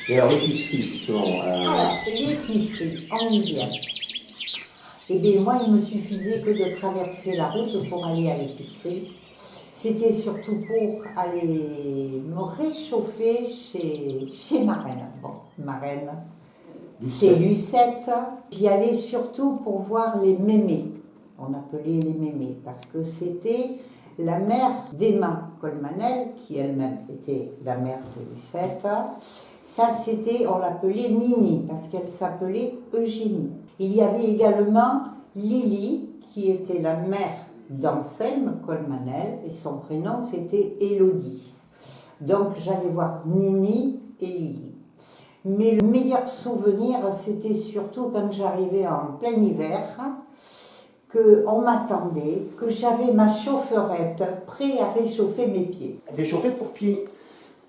Et alors l'épicerie, justement, Alors, l'épicerie, on y vient. Eh bien, moi, il me suffisait que de traverser la route pour aller à l'épicerie. C'était surtout pour aller me réchauffer chez ma reine. Bon, ma reine, c'est Lucette. J'y allais surtout pour voir les mémés. On appelait les mémés parce que c'était la mère d'Emma Colmanel, qui elle-même était la mère de Lucette. Ça, c'était, on l'appelait Nini parce qu'elle s'appelait Eugénie. Il y avait également Lily, qui était la mère d'Anselme Colmanel, et son prénom c'était Élodie. Donc j'allais voir Nini et Lily. Mais le meilleur souvenir, c'était surtout quand j'arrivais en plein hiver, qu'on m'attendait, que j'avais ma chaufferette prête à réchauffer mes pieds. des chaufferettes pour pieds.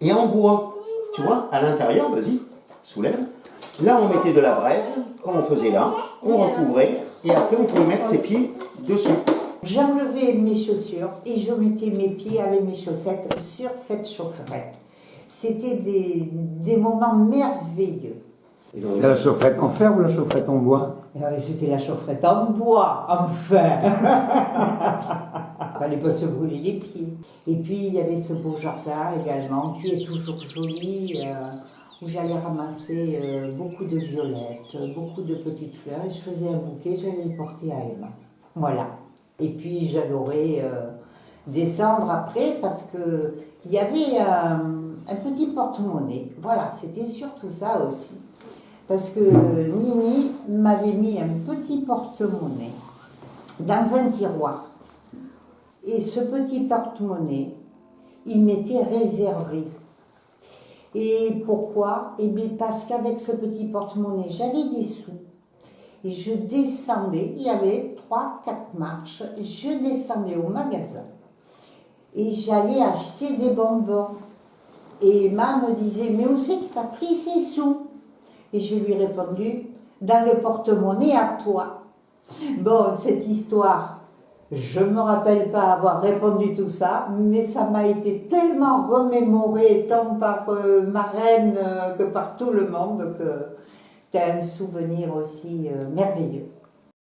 Et en bois, tu vois, à l'intérieur, vas-y, soulève. Là, on mettait de la braise, comme on faisait là, on recouvrait, et après, on pouvait mettre ses pieds dessus. J'enlevais mes chaussures et je mettais mes pieds avec mes chaussettes sur cette chaufferette. C'était des moments merveilleux. C'était la chaufferette en fer ou la chaufferette en bois? C'était la chaufferette en bois, enfin. Fallait pas se brûler les pieds. Et puis il y avait ce beau jardin également qui est toujours joli, où j'allais ramasser beaucoup de violettes, beaucoup de petites fleurs, et je faisais un bouquet, j'allais le porter à Emma. Voilà. Et puis j'adorais descendre après parce que il y avait un petit porte-monnaie. Voilà, c'était surtout ça aussi. Parce que Nini m'avait mis un petit porte-monnaie dans un tiroir. Et ce petit porte-monnaie, il m'était réservé. Et pourquoi? Eh bien parce qu'avec ce petit porte-monnaie, j'avais des sous. Et je descendais, il y avait 3-4 marches, je descendais au magasin. Et j'allais acheter des bonbons. Et Emma me disait, mais où c'est que tu as pris ces sous? Et je lui ai répondu, dans le porte-monnaie à toi. Bon, cette histoire, je ne me rappelle pas avoir répondu tout ça, mais ça m'a été tellement remémoré, tant par ma reine que par tout le monde, que c'était un souvenir aussi merveilleux.